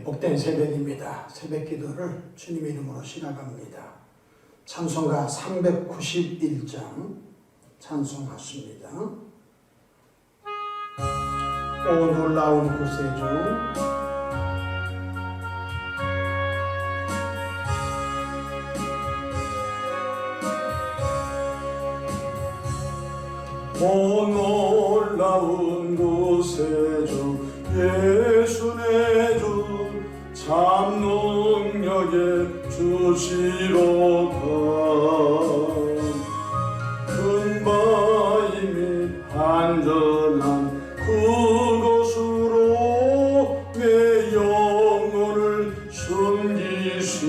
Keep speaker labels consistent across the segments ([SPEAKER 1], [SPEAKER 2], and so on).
[SPEAKER 1] 복된 새벽입니다. 새벽 기도를 주님 이름으로 시작합니다. 찬송가 391장 찬송하십니다. 오 놀라운 구세주,
[SPEAKER 2] 오 놀라운 구세주 예수 내 주 참 능력의 주시로다. 큰 바위 및 안전한 그곳으로 내 영혼을 숨기시네.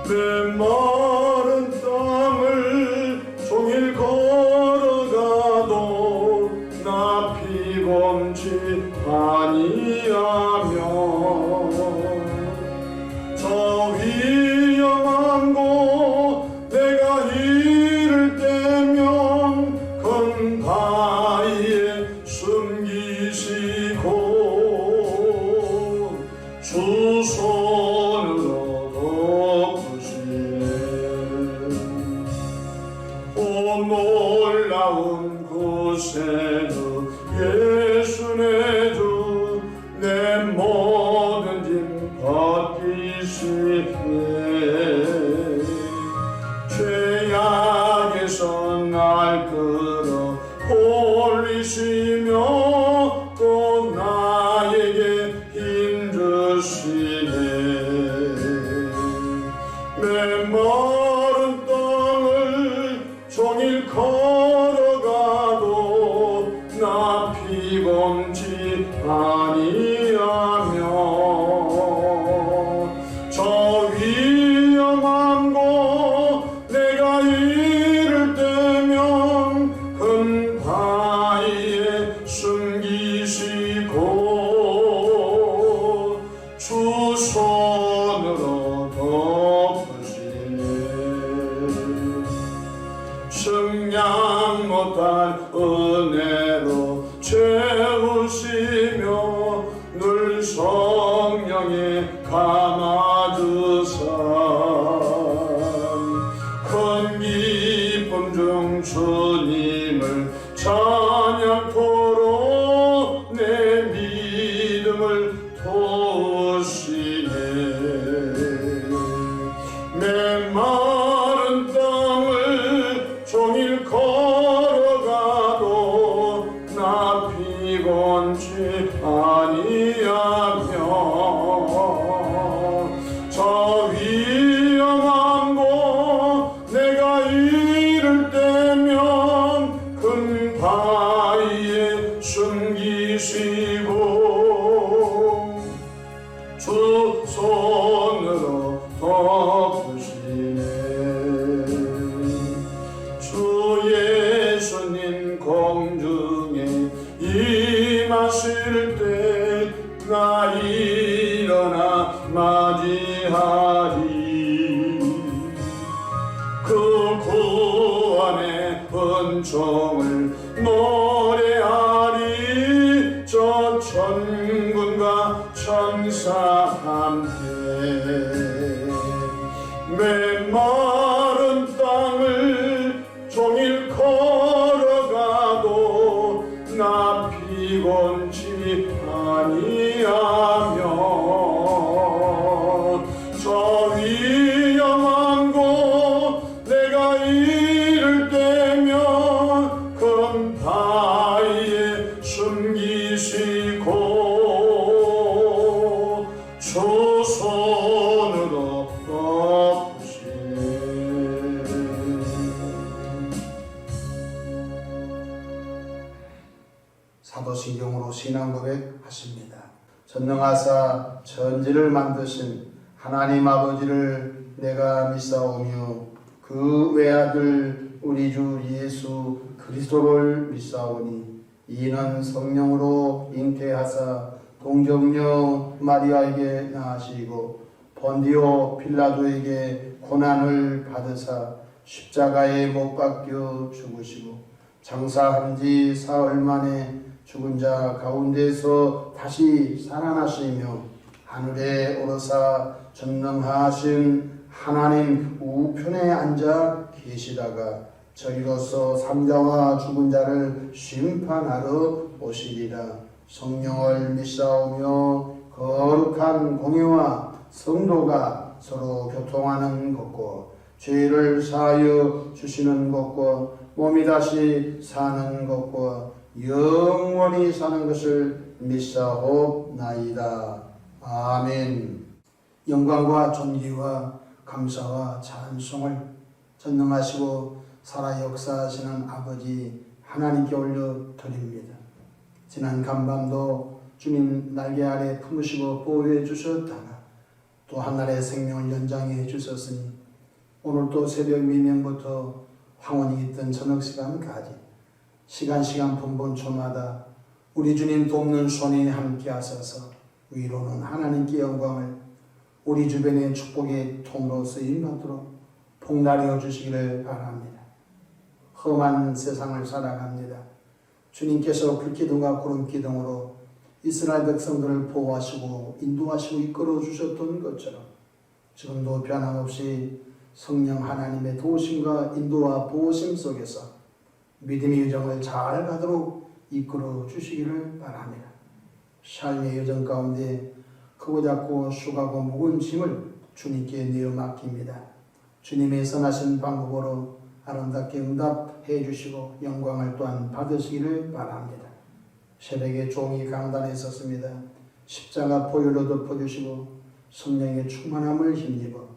[SPEAKER 2] 메마른 땅을 종일 걸어가도 나 피곤치 아니하며 저 위험한 곳 내가 이를 때면 큰 바위에 숨기시고 주 손으로 덮으시네. 오 놀라운 구세주 예수 내 주 내 모든 짐 벗기시네. 죄악에서 날 끌어 올리시며 또 나에게 힘 주시네. 메마른 땅을 종일 걸어가도 나 피곤치 아니하며 저 위험한 곳 내가 이를 때면 큰 바위에 숨기시고 주 손으로 덮으시네. 승량 못할 은혜로 채우시며 늘 성령에 감아주사 큰 기쁨 중 주님을 찬양토록 내 믿음을 도우시네. 메마른 땅을 종일 걸어가도 나 피곤치 아니하며 저 위험한 곳 내가 이를 때면 큰 바위에 숨기시고 주 손으로 덮으시네. 주 예수님 공중에 임하실 때 나 일어나 맞이하리. 그 구원의 은총을 노래하리. 저 천군과 천사 함께 메마른 땅을 종일 걸어가도 나 피곤치 아니하며 저 위험한 곳 내가 이를 때면 큰 바위에 숨기시고 주 손으로 덮으시네.
[SPEAKER 1] 사도신경으로 신앙 고백하십니다. 전능하사 천지를 만드신 하나님 아버지를 내가 믿사오며 그 외아들 우리 주 예수 그리스도를 믿사오니 이는 성령으로 잉태하사 동정녀 마리아에게 낳으시고 본디오 빌라도에게 고난을 받으사 십자가에 못 박혀 죽으시고 장사한 지 사흘 만에 죽은 자 가운데서 다시 살아나시며 하늘에 오르사 전능하신 하나님 우편에 앉아 계시다가 저리로서 삼자와 죽은 자를 심판하러 오시리라. 성령을 믿사오며 거룩한 공예와 성도가 서로 교통하는 것과 죄를 사하여 주시는 것과 몸이 다시 사는 것과 영원히 사는 것을 믿사옵나이다. 아멘. 영광과 존귀와 감사와 찬송을 전능하시고 살아 역사하시는 아버지 하나님께 올려드립니다. 지난 간밤도 주님 날개 아래 품으시고 보호해 주셨다가 또 한날의 생명을 연장해 주셨으니 오늘 또 새벽 미명부터 황혼이 있던 저녁 시간까지 시간 분분초마다 우리 주님 돕는 손이 함께 하셔서 위로는 하나님께 영광을 우리 주변의 축복의 통로 쓰임받도록 복날이어 주시기를 바랍니다. 험한 세상을 살아갑니다. 주님께서 불기둥과 구름기둥으로 이스라엘 백성들을 보호하시고 인도하시고 이끌어 주셨던 것처럼 지금도 변함없이 성령 하나님의 도우심과 인도와 보호심 속에서 믿음의 여정을 잘 가도록 이끌어 주시기를 바랍니다. 삶의 여정 가운데 크고 작고 수고하고 무거운 짐을 주님께 내어 맡깁니다. 주님의 선하신 방법으로 아름답게 응답해 주시고 영광을 또한 받으시기를 바랍니다. 새벽에 종이 강단에 섰습니다. 십자가 보혈로 덮어주시고 성령의 충만함을 힘입어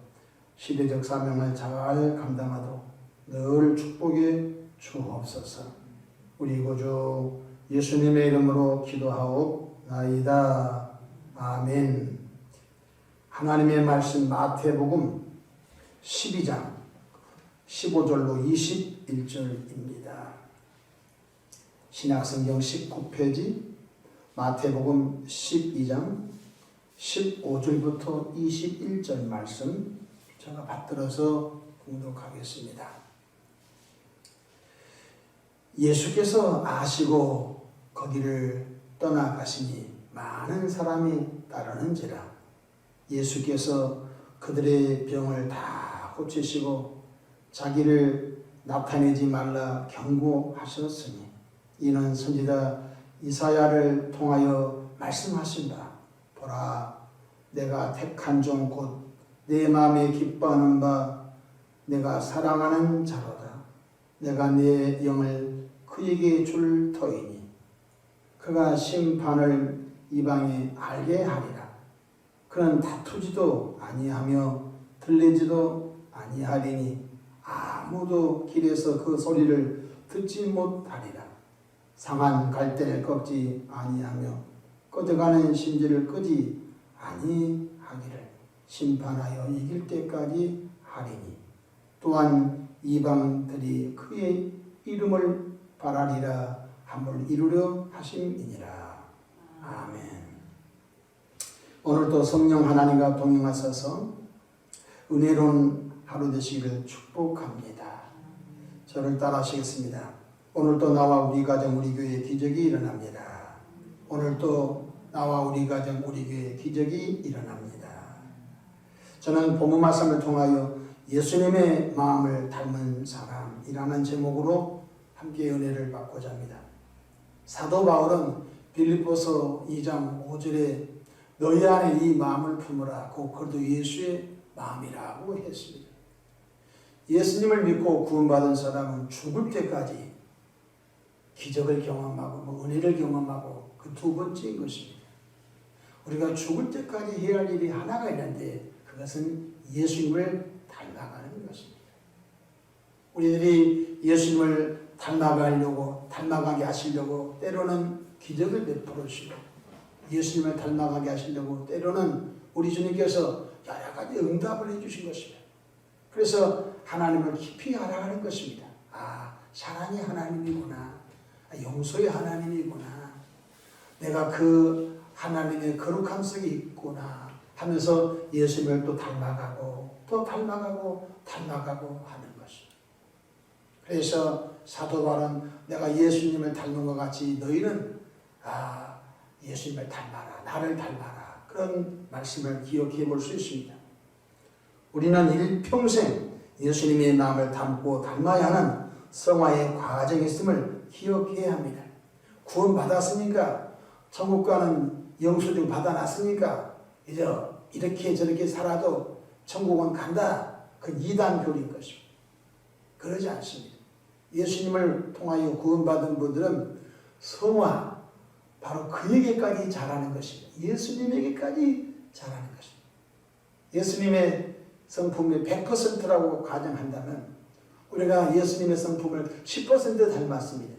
[SPEAKER 1] 시대적 사명을 잘 감당하도록 늘 축복해 주옵소서. 우리 구주 예수님의 이름으로 기도하옵나이다. 아멘. 하나님의 말씀 마태복음 12장 15절로 21절입니다. 신약성경 19페이지 마태복음 12장 15절부터 21절 말씀 제가 받들어서 공독하겠습니다. 예수께서 아시고 거기를 떠나가시니 많은 사람이 따르는지라. 예수께서 그들의 병을 다 고치시고 자기를 나타내지 말라 경고하셨으니 이는 선지자 이사야를 통하여 말씀하신 바 보라 내가 택한 종 곧 내 마음에 기뻐하는 바 내가 사랑하는 자로다. 내가 내 영을 그에게 줄 터이니 그가 심판을 이방에 알게 하리라. 그는 다투지도 아니하며 들리지도 아니하리니 아무도 길에서 그 소리를 듣지 못하리라. 상한 갈대를 꺾지 아니하며 꺼져가는 심지를 끄지 아니하기를 심판하여 이길 때까지 하리니 또한 이방들이 그의 이름을 바라리라 함을 이루려 하심이니라. 아멘. 오늘도 성령 하나님과 동행하셔서 은혜로운 하루 되시기를 축복합니다. 저를 따라하시겠습니다. 오늘도 나와 우리 가정 우리 교회에 기적이 일어납니다. 오늘도 나와 우리 가정 우리 교회에 기적이 일어납니다. 저는 본문 말씀을 통하여 예수님의 마음을 닮은 사람이라는 제목으로 함께 은혜를 받고자 합니다. 사도 바울은 빌립보서 2장 5절에 너희 안에 이 마음을 품으라 곧 그것도 예수의 마음이라고 했습니다. 예수님을 믿고 구원받은 사람은 죽을 때까지 기적을 경험하고 은혜를 경험하고 그 두 번째인 것입니다. 우리가 죽을 때까지 해야 할 일이 하나가 있는데 그것은 예수님을 닮아가는 것입니다. 우리들이 예수님을 닮아가게 하시려고 때로는 기적을 베풀으시고 예수님을 닮아가게 하시려고 때로는 우리 주님께서 여러 가지 응답을 해주신 것입니다. 그래서 하나님을 깊이 알아가는 것입니다. 사랑의 하나님이구나. 용서의 하나님이구나. 내가 그 하나님의 거룩함 속에 있구나 하면서 예수님을 또 닮아가고 하는 것입니다. 그래서 사도 바울은 내가 예수님을 닮은 것 같이 너희는 예수님을 닮아라, 나를 닮아라, 그런 말씀을 기억해 볼 수 있습니다. 우리는 일평생 예수님의 마음을 닮고 닮아야 하는 성화의 과정이 있음을 기억해야 합니다. 구원 받았으니까, 천국 가는 영수증 받아놨으니까 이제 이렇게 저렇게 살아도 천국은 간다, 그 이단교리인 것입니다. 그러지 않습니다. 예수님을 통하여 구원받은 분들은 성화, 바로 그에게까지 잘하는 것입니다. 예수님에게까지 잘하는 것입니다. 예수님의 성품이 100%라고 가정한다면 우리가 예수님의 성품을 10% 닮았습니다.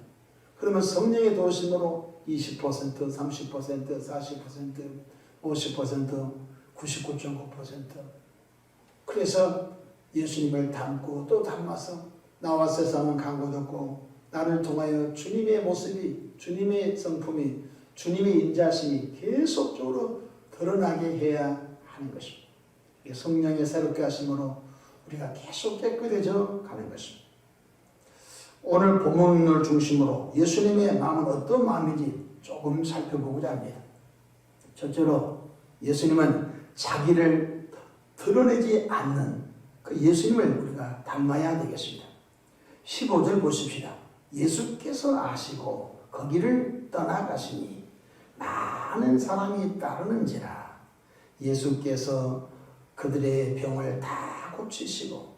[SPEAKER 1] 그러면 성령의 도우심으로 20%, 30%, 40%, 50%, 99.9%. 그래서 예수님을 닮고 또 닮아서 나와 세상은 강고졌고 나를 통하여 주님의 모습이, 주님의 성품이, 주님의 인자심이 계속적으로 드러나게 해야 하는 것입니다. 성령의 새롭게 하심으로 우리가 계속 깨끗해져 가는 것입니다. 오늘 본문을 중심으로 예수님의 마음은 어떤 마음인지 조금 살펴보고자 합니다. 첫째로 예수님은 자기를 드러내지 않는 그 예수님을 우리가 닮아야 되겠습니다. 15절 보십시다. 예수께서 아시고 거기를 떠나가시니 많은 사람이 따르는지라. 예수께서 그들의 병을 다 고치시고,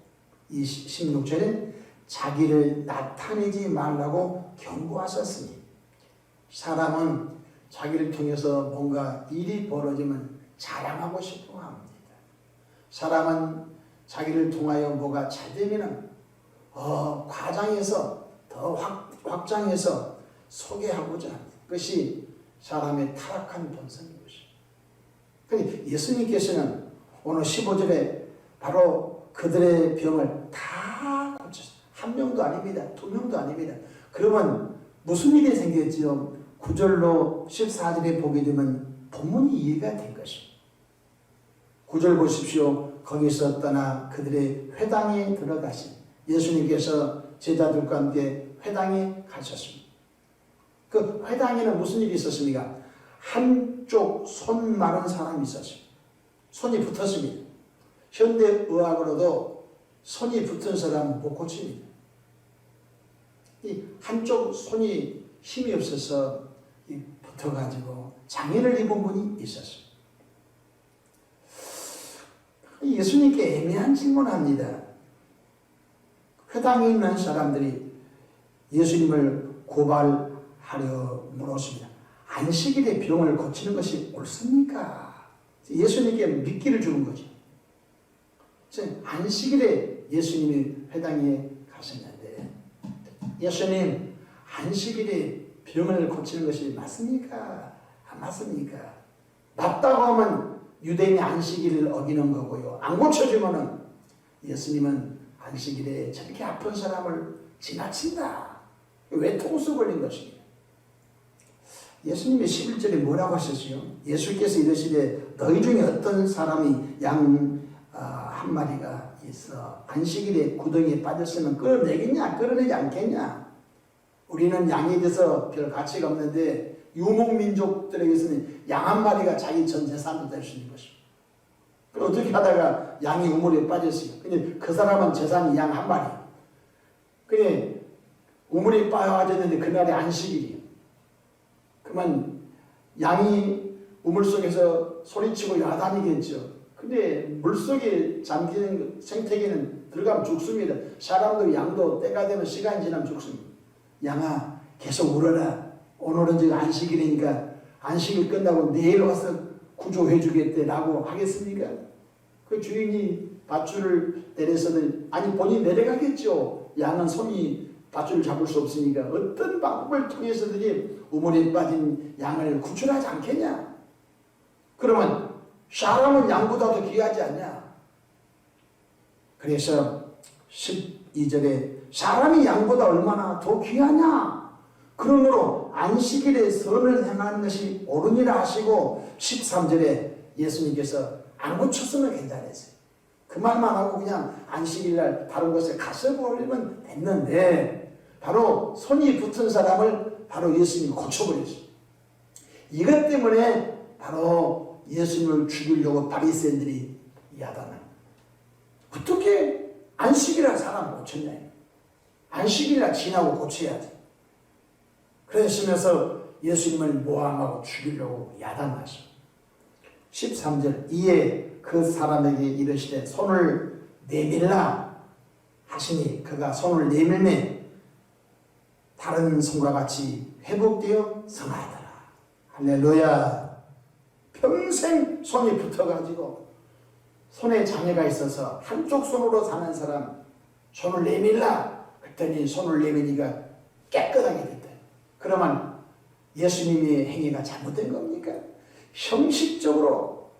[SPEAKER 1] 이 16절에 자기를 나타내지 말라고 경고하셨으니, 사람은 자기를 통해서 뭔가 일이 벌어지면 자랑하고 싶어 합니다. 사람은 자기를 통하여 뭐가 잘 되면 과장해서 더 확장해서 소개하고자 합니다. 그것이 사람의 타락한 본성인 것입니다. 그런데 예수님께서는 오늘 15절에 바로 그들의 병을 다 고쳤어요. 한 명도 아닙니다. 두 명도 아닙니다. 그러면 무슨 일이 생겼지요? 9절로 14절에 보게 되면 본문이 이해가 된 것입니다. 9절 보십시오. 거기서 떠나 그들의 회당에 들어가신, 예수님께서 제자들과 함께 회당에 가셨습니다. 그 회당에는 무슨 일이 있었습니까? 한쪽 손 마른 사람이 있었습니다. 손이 붙었습니다. 현대의학으로도 손이 붙은 사람은 못 고칩니다. 이 한쪽 손이 힘이 없어서 붙어가지고 장애를 입은 분이 있었습니다. 예수님께 애매한 질문을 합니다. 회당에 있는 사람들이 예수님을 고발하려 물었습니다. 안식일에 병을 고치는 것이 옳습니까? 예수님께 미끼를 주는 거죠. 안식일에 예수님이 회당에 가셨는데, 예수님 안식일에 병을 고치는 것이 맞습니까? 안 맞습니까? 맞다고 하면 유대인의 안식일을 어기는 거고요. 안 고쳐주면은 예수님은 안식일에 저렇게 아픈 사람을 지나친다. 외통수 걸린 것입니다. 예수님이 11절에 뭐라고 하셨어요? 예수께서 이르시되 너희 중에 어떤 사람이 양 한 마리가 있어 안식일에 구덩이에 빠졌으면 끌어내겠냐? 끌어내지 않겠냐? 우리는 양에 대해서 별 가치가 없는데 유목민족들에게서는 양 한 마리가 자기 전 재산도 될 수 있는 것입니다. 그럼 어떻게 하다가 양이 우물에 빠졌어요. 근데 그 사람은 재산이 양 한 마리. 그래 우물에 빠졌는데 그날이 안식일이에요. 그러면 양이 우물 속에서 소리치고 야단이겠죠. 근데 물속에 잠기는 생태계는 들어가면 죽습니다. 사람도 양도 때가 되면 시간이 지나면 죽습니다. 양아 계속 울어라. 오늘은 지금 안식일이니까 안식일 끝나고 내일 와서 구조해 주겠다라고 하겠습니까? 그 주인이 밧줄을 내려서는 아니 본인이 내려가겠죠. 양은 손이 밧줄을 잡을 수 없으니까 어떤 방법을 통해서든지 우물에 빠진 양을 구출하지 않겠냐? 그러면 사람은 양보다 더 귀하지 않냐? 그래서 12절에 사람이 양보다 얼마나 더 귀하냐? 그러므로 안식일에 선을 행하는 것이 옳으니라 하시고 13절에 예수님께서 안 고쳤으면 괜찮았어요. 그 말만 하고 그냥 안식일날 다른 곳에 가서 버리면 됐는데 바로 손이 붙은 사람을 바로 예수님이 고쳐버렸어요. 이것 때문에 바로 예수님을 죽이려고 바리새인들이 야단을. 어떻게 안식일날 사람 고쳤냐. 안식일날 지나고 고쳐야지. 그러시면서 예수님을 모함하고 죽이려고 야단하셔. 13절 이에 그 사람에게 이르시되 손을 내밀라 하시니 그가 손을 내밀매 다른 손과 같이 회복되어 성하더라. 할렐루야. 평생 손이 붙어가지고 손에 장애가 있어서 한쪽 손으로 사는 사람 손을 내밀라 그랬더니 손을 내미니까 깨끗하게 됐다. 그러면 예수님의 행위가 잘못된 겁니까? 형식적으로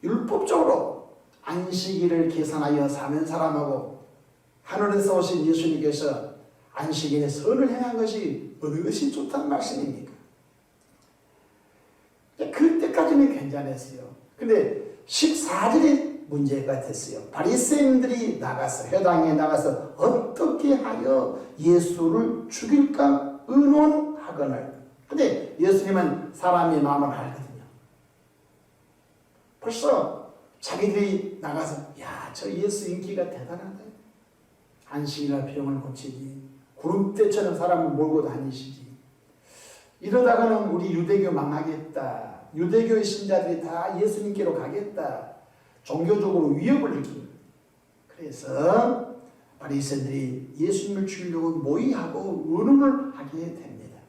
[SPEAKER 1] 율법적으로 안식일을 계산하여 사는 사람하고 하늘에서 오신 예수님께서 안식일에 선을 행한 것이 어느 것이 좋다는 말씀입니까? 그때까지는 괜찮았어요. 근데 14절이 문제가 됐어요. 바리새인들이 나가서 회당에 나가서 어떻게 하여 예수를 죽일까 의논하거늘. 근데 예수님은 사람의 마음을 알거든요. 벌써 자기들이 나가서 야, 저 예수 인기가 대단하다. 안식일날 병을 고치지. 구름대처럼 사람을 몰고 다니시지. 이러다가는 우리 유대교 망하겠다. 유대교의 신자들이 다 예수님께로 가겠다. 종교적으로 위협을 느낍니다. 그래서 바리새인들이 예수님을 죽이려고 모의하고 의논을 하게 됩니다.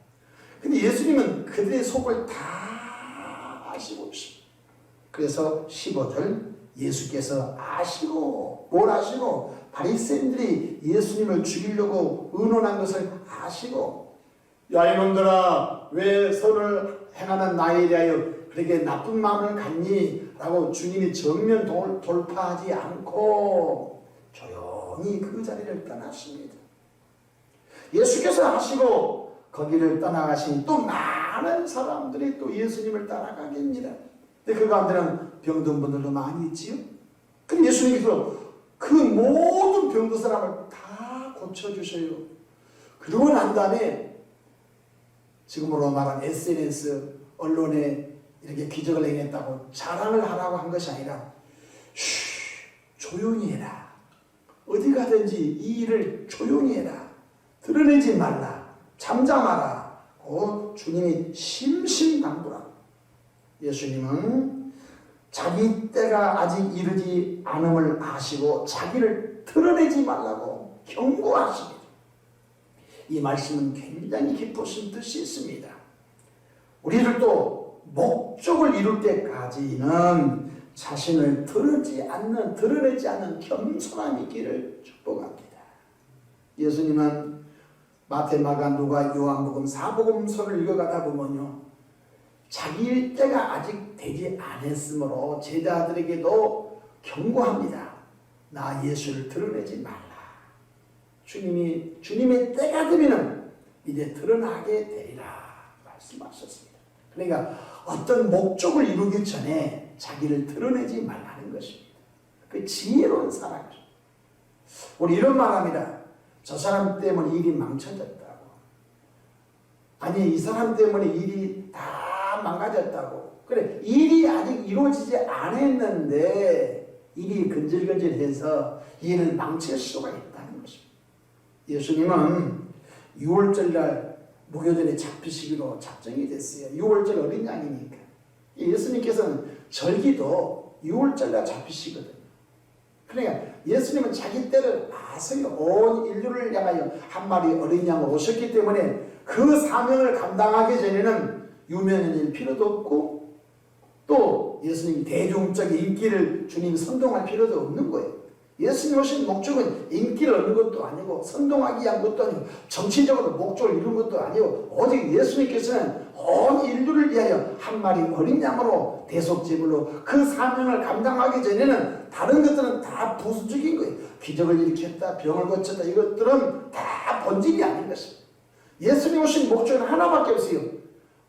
[SPEAKER 1] 근데 예수님은 그들의 속을 다 아시고 있습니다. 그래서 15절 예수께서 아시고 뭘 아시고 바리새인들이 예수님을 죽이려고 의논한 것을 아시고
[SPEAKER 2] 야 이놈들아
[SPEAKER 1] 왜 선을 행하는 나에 대하여 그렇게 나쁜 마음을 갖니? 라고 주님이 정면 돌파하지 않고 조용히 그 자리를 떠났습니다. 예수께서 하시고 거기를 떠나가시니 또 많은 사람들이 또 예수님을 따라가겠니라. 근데 그 가운데는 병든 분들도 많이 있지요. 그럼 예수님께서 그 모든 병든 사람을 다 고쳐주셔요. 그러고 난 다음에 지금으로 말하는 SNS, 언론에 이렇게 기적을 행했다고 자랑을 하라고 한 것이 아니라 조용히 해라. 어디 가든지 이 일을 조용히 해라. 드러내지 말라. 잠잠하라. 주님이 심심당부라. 예수님은 자기 때가 아직 이르지 않음을 아시고 자기를 드러내지 말라고 경고하십니다. 이 말씀은 굉장히 깊으신 뜻이 있습니다. 우리들도 목적을 이룰 때까지는 자신을 드러내지 않는 겸손함이 있기를 축복합니다. 예수님은 마태, 마가, 누가, 요한복음, 사복음서를 읽어가다 보면요, 자기 때가 아직 되지 않았으므로 제자들에게도 경고합니다. 나 예수를 드러내지 말라. 주님의 때가 되면 이제 드러나게 되리라 말씀하셨습니다. 그러니까 어떤 목적을 이루기 전에 자기를 드러내지 말라는 것입니다. 그 지혜로운 사람이죠. 우리 이런 말합니다. 저 사람 때문에 일이 망쳐졌다고. 아니 이 사람 때문에 일이 다 망가졌다고. 그래 일이 아직 이루어지지 않았는데 일이 근질근질해서 일을 망칠 수가 있다는 것입니다. 예수님은 6월절날 무교전에 잡히시기로 작정이 됐어요. 6월절 어린 양이니까. 예수님께서는 절기도 6월절날 잡히시거든요. 그러니까 예수님은 자기 때를 아세요. 온 인류를 향하여 한 마리 어린 양으로 오셨기 때문에 그 사명을 감당하기 전에는 유명해질 필요도 없고 또 예수님 대중적인 인기를 주님이 선동할 필요도 없는 거예요. 예수님 오신 목적은 인기를 얻는 것도 아니고 선동하기 위한 것도 아니고 정치적으로 목적을 이룬 것도 아니고 오직 예수님께서는 온 인류를 위하여 한 마리 어린 양으로 대속제물로 그 사명을 감당하기 전에는 다른 것들은 다 부수적인 거예요. 기적을 일으켰다, 병을 고쳤다, 이것들은 다 본질이 아닌 것입니다. 예수님 오신 목적은 하나밖에 없어요.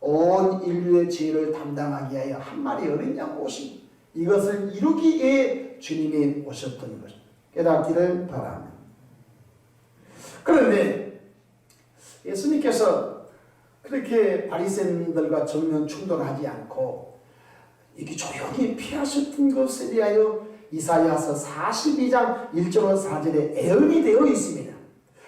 [SPEAKER 1] 온 인류의 죄를 담당하기 위하여 한 마리 어린 양 오신 이것을 이루기 위해 주님이 오셨던 것 깨닫기를 바랍니다. 그런데 예수님께서 그렇게 바리새인들과 정면 충돌하지 않고 이렇게 조용히 피하셨던 것에 대하여 이사야서 42장 1절로 4절에 예언이 되어 있습니다.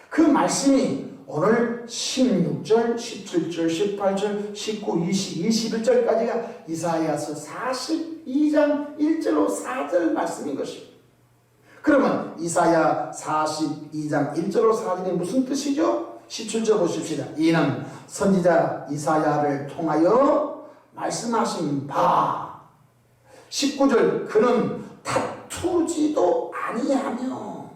[SPEAKER 1] 그 말씀이 오늘 16절, 17절, 18절, 19, 20, 21절까지가 이사야서 42장 1절로 4절 말씀인 것입니다. 그러면 이사야 42장 1절로 4절이 무슨 뜻이죠? 17절 보십시다. 이는 선지자 이사야를 통하여 말씀하신 바. 19절 그는 다투지도 아니하며.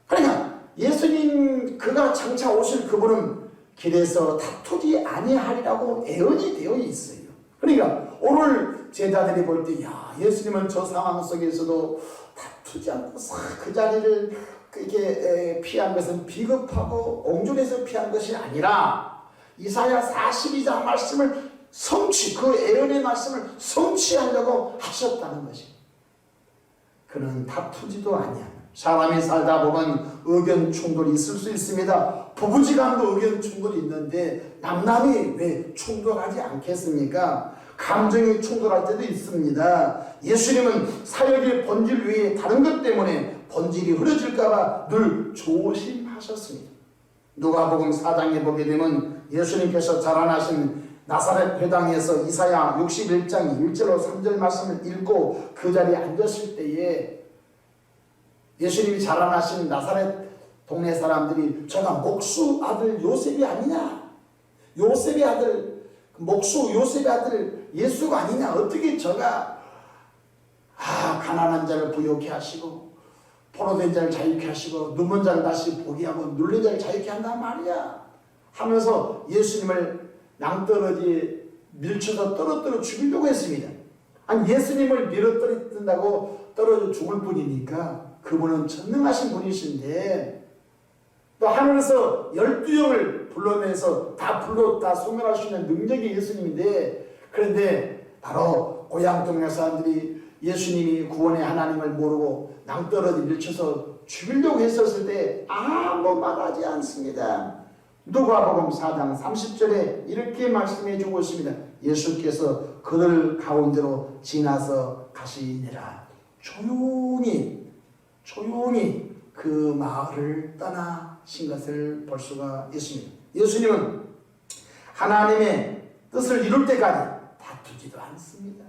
[SPEAKER 1] 그러니까 예수님 그가 장차 오실 그분은 길에서 다투지 아니하리라고 예언이 되어 있어요. 그러니까 오늘 제자들이 볼 때 야 예수님은 저 상황 속에서도 다투지 않고 싹 그 자리를 이렇게 피한 것은 비겁하고 옹졸해서 피한 것이 아니라 이사야 42장 말씀을 성취, 그 예언의 말씀을 성취하려고 하셨다는 것입니다. 그는 다투지도 아니하며. 사람이 살다 보면 의견 충돌이 있을 수 있습니다. 부부지간도 의견 충돌이 있는데 남남이 왜 충돌하지 않겠습니까? 감정이 충돌할 때도 있습니다. 예수님은 사역의 본질 외에 다른 것 때문에 본질이 흐려질까봐 늘 조심하셨습니다. 누가복음 4장에 보게 되면 예수님께서 자라나신 나사렛 회당에서 이사야 61장 1절로 3절 말씀을 읽고 그 자리에 앉았을 때에 예수님이 자라나신 나사렛 동네 사람들이 저가 목수 아들 요셉이 아니냐, 요셉의 아들 목수 요셉의 아들 예수가 아니냐, 어떻게 저가 가난한 자를 부욕케 하시고 포로된 자를 자유케 하시고 눈먼 자를 다시 보게 하고 눌린 자를 자유케 한단 말이야 하면서 예수님을 낭떠러지에 밀쳐서 떨어뜨려 죽이려고 했습니다. 아니 예수님을 밀어떨어진다고 떨어져 죽을 뿐이니까 그분은 전능하신 분이신데 또 하늘에서 12영을 불러내서 다 소멸할 수 있는 능력이 예수님인데, 그런데 바로 고향 동네 사람들이 예수님이 구원의 하나님을 모르고 낭떠러지 밀쳐서 죽이려고 했었을 때 아무 말하지 않습니다. 누가복음 4장 30절에 이렇게 말씀해 주고 있습니다. 예수께서 그들 가운데로 지나서 가시니라. 조용히 그 마을을 떠나신 것을 볼 수가 있습니다. 예수님은 하나님의 뜻을 이룰 때까지 다투지도 않습니다.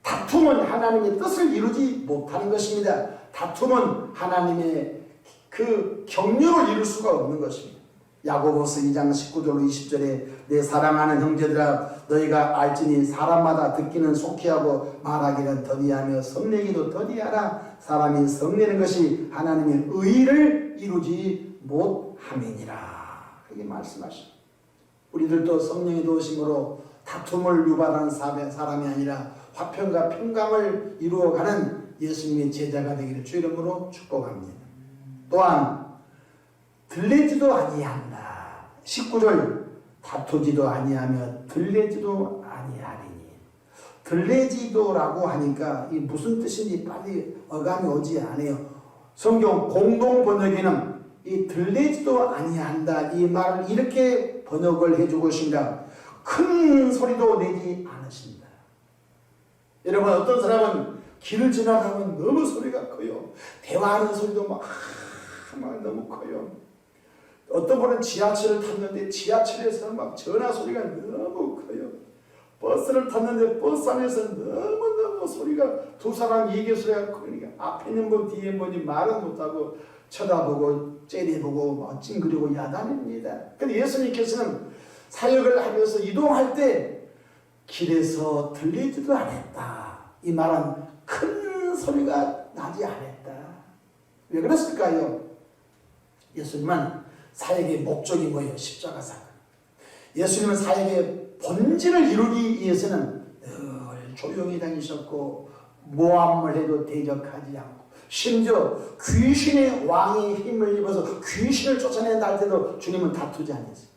[SPEAKER 1] 다툼은 하나님의 뜻을 이루지 못하는 것입니다. 다툼은 하나님의 그 경륜을 이룰 수가 없는 것입니다. 야고보서 2장 19절로 20절에 내 사랑하는 형제들아 너희가 알지니 사람마다 듣기는 속히하고 말하기는 더디하며 성내기도 더디하라. 사람이 성내는 것이 하나님의 의를 이루지 못함이니라. 그렇게 말씀하십니다. 우리들도 성령의 도우심으로 다툼을 유발하는 사람이 아니라 화평과 평강을 이루어가는 예수님의 제자가 되기를 주 이름으로 축복합니다. 또한 들레지도 아니한다. 19절 다투지도 아니하며 들레지도 아니하리니. 들레지도라고 하니까 이 무슨 뜻인지 빨리 어감이 오지 않아요. 성경 공동 번역에는 이 들레지도 아니한다 이 말을 이렇게 번역을 해주고 있습니다. 큰 소리도 내지 않으신다. 여러분 어떤 사람은 길을 지나가면 너무 소리가 커요. 대화하는 소리도 막 너무 커요. 어떤 분은 지하철을 탔는데 지하철에서 막 전화 소리가 너무 커요. 버스를 탔는데 버스 안에서 너무너무 소리가 두 사람 얘기 소리가 크니까 앞에 있는 분 뒤에 있는 분이 말은 못하고 쳐다보고 째려보고 막 찡그리고 야단입니다. 근데 예수님께서는 사역을 하면서 이동할 때 길에서 들리지도 않았다. 이 말은 큰 소리가 나지 않았다. 왜 그랬을까요? 예수님은 사역의 목적이 뭐예요? 십자가 사건. 예수님은 사역의 본질을 이루기 위해서는 늘 조용히 다니셨고 모함을 해도 대적하지 않고 심지어 귀신의 왕의 힘을 입어서 귀신을 쫓아내는 날 때도 주님은 다투지 않았어요.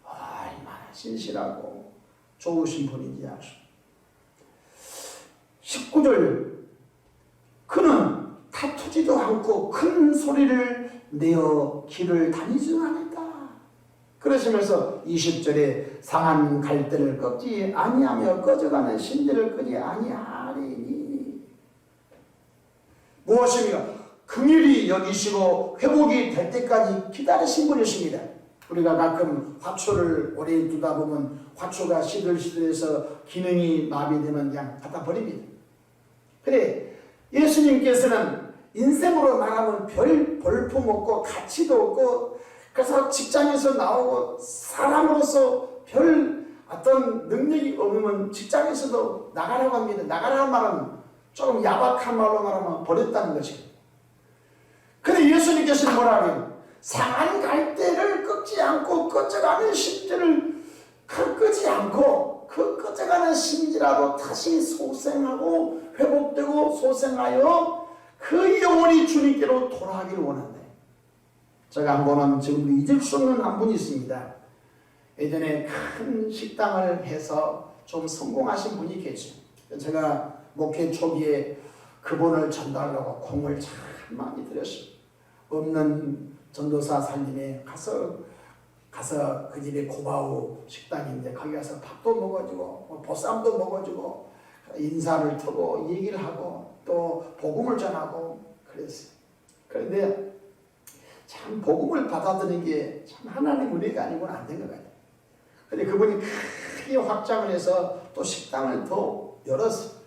[SPEAKER 1] 얼마나 신실하고 좋으신 분인지 아시죠? 19절 그는 다투지도 않고 큰 소리를 내어 길을 다니지도 않았다. 그러시면서 20절에 상한 갈대를 꺾지 아니하며 꺼져가는 심지를 끄지 아니하리니 무엇입니까? 긍휼히 여기시고 회복이 될 때까지 기다리신 분이십니다. 우리가 가끔 화초를 오래 두다 보면 화초가 시들시들해서 기능이 마비되면 그냥 갖다 버립니다. 그래 예수님께서는 인생으로 말하면 별 볼품 없고 가치도 없고 그래서 직장에서 나오고 사람으로서 별 어떤 능력이 없으면 직장에서도 나가라고 합니다. 나가라는 말은 조금 야박한 말로 말하면 버렸다는 것이에요. 근데 예수님께서는 뭐라 그래요? 상한 갈대를 꺾지 않고 꺼져가는 심지를 끄지 않고 그 꺼져가는 심지라도 다시 소생하고 회복되고 소생하여 그 영혼이 주님께로 돌아가기를 원한다. 제가 한 번은 지금도 잊을 수 없는 한 분이 있습니다. 예전에 큰 식당을 해서 좀 성공하신 분이 계세요. 제가 목회 초기에 그분을 전도하려고 공을 참 많이 들였어요. 없는 전도사 살림에 가서 그 집에 고바우 식당인데 거기 가서 밥도 먹어주고 보쌈도 먹어주고 인사를 터고 얘기를 하고 또 복음을 전하고 그랬어요. 그런데 참 복음을 받아들이는 게 참 하나님 은혜가 아니고는 안 된 것 같아요. 그런데 그분이 크게 확장을 해서 또 식당을 더 열었어요.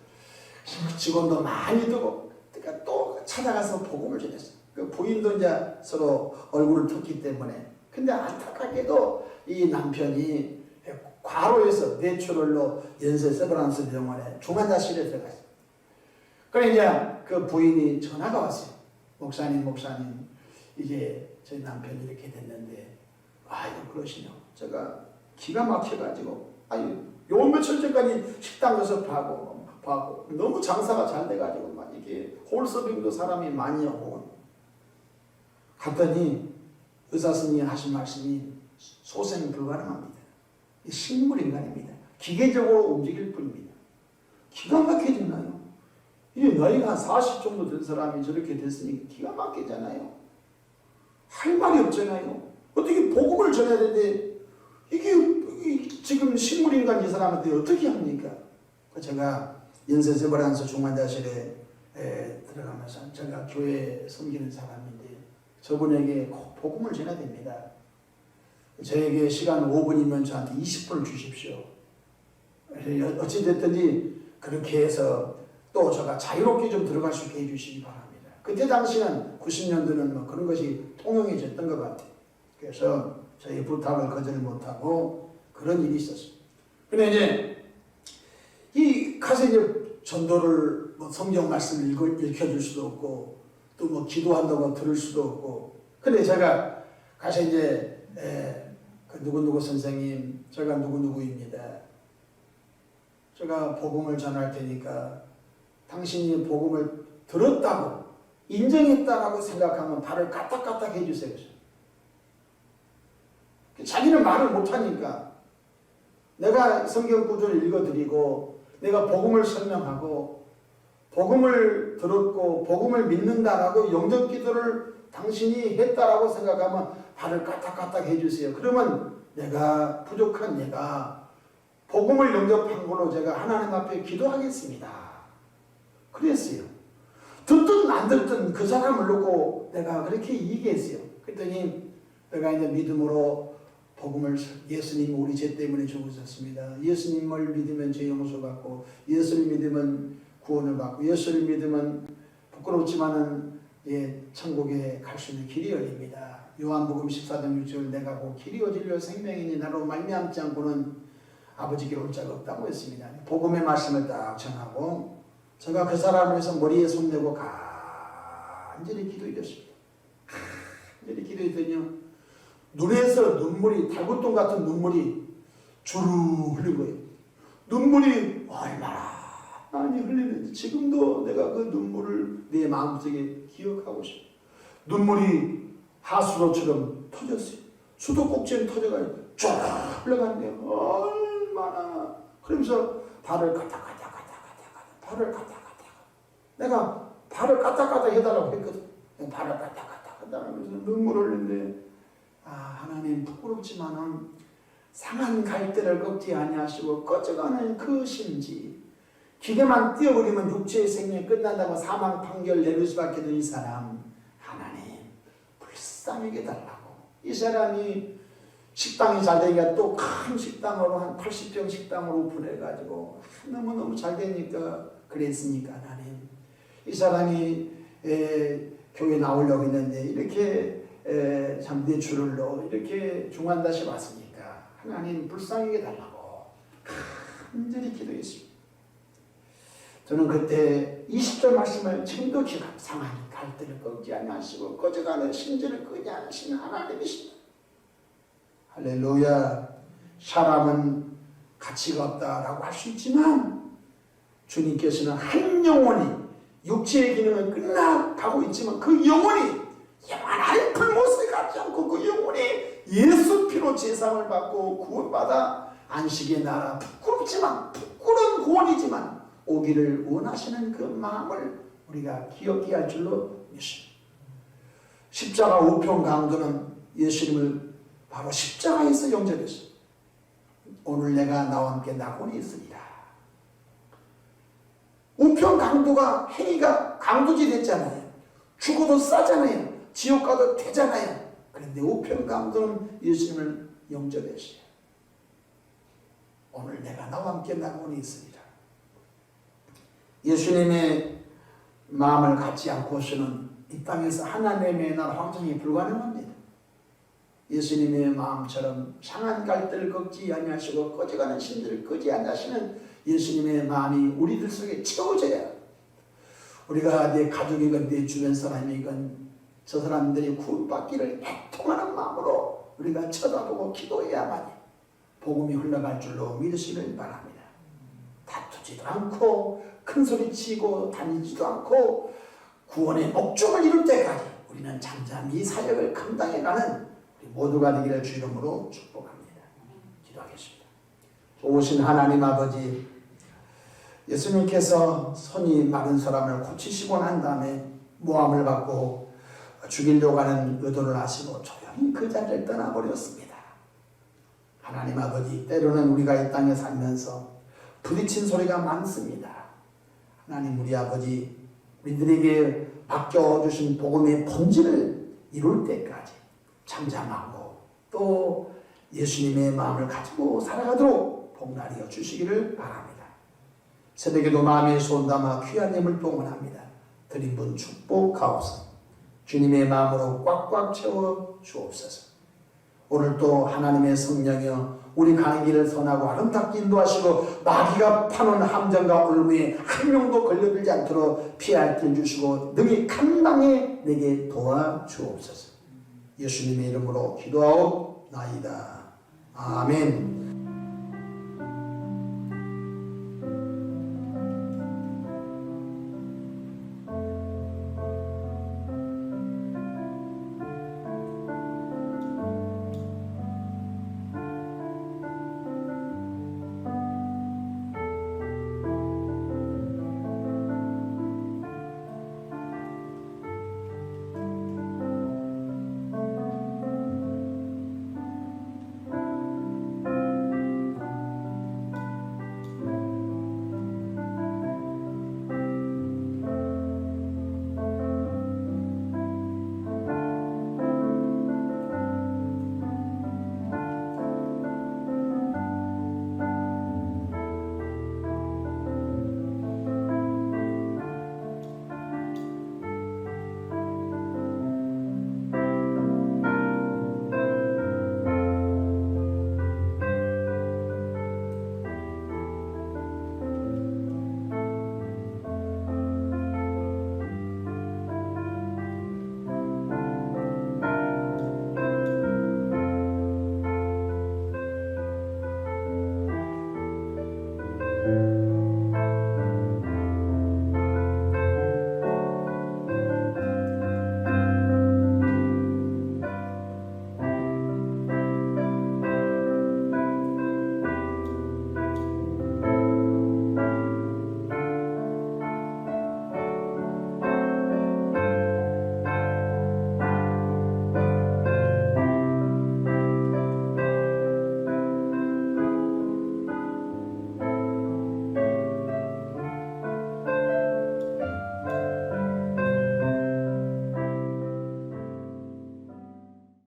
[SPEAKER 1] 직원도 많이 두고 그러니까 또 찾아가서 복음을 전했어요. 그 부인도 이제 서로 얼굴을 텄기 때문에. 근데 안타깝게도 이 남편이 과로해서 뇌출혈로 연세 세브란스 병원에 중환자실에 들어갔어요. 그래 이제 그 부인이 전화가 왔어요. 목사님 이게 저희 남편이 이렇게 됐는데 아이고 그러시냐. 제가 기가 막혀가지고 요 며칠 전까지 식당 가서 봐고 너무 장사가 잘 돼가지고 막 이게 홀서빙도 사람이 많이 오고 갔더니 의사 선생님이 하신 말씀이 소생 불가능합니다. 식물인간입니다. 기계적으로 움직일 뿐입니다. 기가 막혀졌나요? 이 나이가 한 40 정도 된 사람이 저렇게 됐으니 기가 막히잖아요. 할 말이 없잖아요. 어떻게 복음을 전해야 되는데 이게 지금 식물인간 이 사람한테 어떻게 합니까? 제가 연세 세브란스 중환자실에 들어가면서 제가 교회 섬기는 사람인데 저분에게 꼭 복음을 전해야 됩니다. 저에게 시간 5분이면 저한테 20분을 주십시오. 어찌됐든지 그렇게 해서 또 제가 자유롭게 좀 들어갈 수 있게 해주시기 바랍니다. 그때 당시는 90년도는 뭐 그런 것이 통용해졌던 것 같아요. 그래서 저희 부탁을 거절 못하고 그런 일이 있었어요. 근데 이제 가서 이제 전도를 뭐 성경 말씀을 읽혀줄 수도 없고 또 뭐 기도한다고 들을 수도 없고. 근데 제가 가서 이제 그 누구누구 선생님 제가 누구누구입니다. 제가 복음을 전할 테니까 당신이 복음을 들었다고 인정했다라고 생각하면 발을 까딱까딱 해주세요. 자기는 말을 못하니까 내가 성경 구절을 읽어드리고 내가 복음을 설명하고 복음을 들었고 복음을 믿는다라고 영접 기도를 당신이 했다라고 생각하면 발을 까딱까딱 해주세요. 그러면 내가 부족한 내가 복음을 영접한 걸로 제가 하나님 앞에 기도하겠습니다. 그랬어요. 듣든 안 듣든 그 사람을 놓고 내가 그렇게 얘기했어요. 그랬더니 내가 이제 믿음으로 복음을 예수님 우리 죄 때문에 죽으셨습니다. 예수님을 믿으면 죄 용서받고 예수를 믿으면 구원을 받고 예수를 믿으면 부끄럽지만은 천국에 갈 수 있는 길이 열립니다. 요한복음 14장 6절 내가 곧 길이요 진리요 생명이니 나로 말미암지 않고는 아버지께 올 자가 없다고 했습니다. 복음의 말씀을 딱 전하고 제가 그 사람을 위해서 머리에 손대고 간절히 기도했습니다. 간절히 기도했더니요 눈에서 눈물이 달구똥 같은 눈물이 주르 흘린 거예요. 눈물이 얼마나 많이 흘리는지 지금도 내가 그 눈물을 내 마음속에 기억하고 싶어요. 눈물이 하수도처럼 터졌어요. 수도꼭지는 터져가지고 쫙 흘러가는데 얼마나 그러면서 발을 까딱까딱 발을 까딱까딱 내가 발을 까딱까딱 해달라고 했거든. 발을 까딱까딱 하면서 눈물 흘리는데 하나님 부끄럽지만은 상한 갈대를 꺾지 아니하시고 꺼져가는 그 심지, 기계만 뛰어버리면 육체의 생명이 끝난다고 사망 판결 내릴 수밖에 없는 이 사람, 하나님 불쌍하게 달라고. 이 사람이 식당이 잘 되니까 또 큰 식당으로 한 80평 식당으로 오픈해가지고 너무너무 잘 되니까 그랬으니까 하나님, 이 사람이 교회 나오려고 했는데 이렇게 참 내추를 넣어 이렇게 중환다시 왔으니까 하나님 불쌍하게 달라고 간절히 기도했습니다. 저는 그때 20절 말씀을 지금도 기억합니다. 상한 갈대를 꺾지 아니하시고 꺼져가는 심지를 끄지 않으시는 하나님이십니다. 할렐루야. 사람은 가치가 없다라고 할 수 있지만 주님께서는 한 영혼이 육체의 기능은 끝나가고 있지만 그 영혼이 영원한 불못을 갖지 않고 그 영혼이 예수 피로 제상을 받고 구원받아 안식의 나라, 부끄럽지만 부끄러운 구원이지만 오기를 원하시는 그 마음을 우리가 기억해야 할 줄로 믿습니다. 십자가 우편 강도는 예수님을 바로 십자가에서 영접했습니다. 오늘 내가 나와 함께 낙원이 있으리라. 우편 강도가 행위가 강도지 됐잖아요. 죽어도 싸잖아요. 지옥 가도 되잖아요. 그런데 우편 강도는 예수님을 영접했어요. 오늘 내가 나와 함께 낙원이 있으리라. 예수님의 마음을 갖지 않고서는 이 땅에서 하나님의 나라 확정이 불가능합니다. 예수님의 마음처럼 상한 갈대를 꺾지 아니하시고 꺼져가는 심들을 끄지 아니하시는 예수님의 마음이 우리들 속에 채워져야, 우리가 내 가족이건 내 주변 사람이건 저 사람들이 구원받기를 애통하는 마음으로 우리가 쳐다보고 기도해야만이 복음이 흘러갈 줄로 믿으시길 바랍니다. 다투지도 않고 큰소리치고 다니지도 않고 구원의 목적을 이룰 때까지 우리는 잠잠히 사역을 감당해가는 우리 모두가 되기를 주 이름으로 축복합니다. 기도하겠습니다. 좋으신 하나님 아버지, 예수님께서 손이 마른 사람을 고치시고 난 다음에 모함을 받고 죽이려고 하는 의도를 아시고 조용히 그 자리를 떠나버렸습니다. 하나님 아버지, 때로는 우리가 이 땅에 살면서 부딪힌 소리가 많습니다. 하나님, 우리 아버지, 우리들에게 맡겨주신 복음의 본질을 이룰 때까지 잠잠하고 또 예수님의 마음을 가지고 살아가도록 복날이어 주시기를 바랍니다. 새벽에도 마음에 손 담아 귀한 예물 봉헌합니다. 드린 분 축복하옵소서. 주님의 마음으로 꽉꽉 채워 주옵소서. 오늘 또 하나님의 성령이여 우리 가는 길을 선하고 아름답게 인도하시고 마귀가 파는 함정과 올무에 한 명도 걸려들지 않도록 피할 길 주시고 능히 감당해 내게 도와주옵소서. 예수님의 이름으로 기도하옵나이다. 아멘.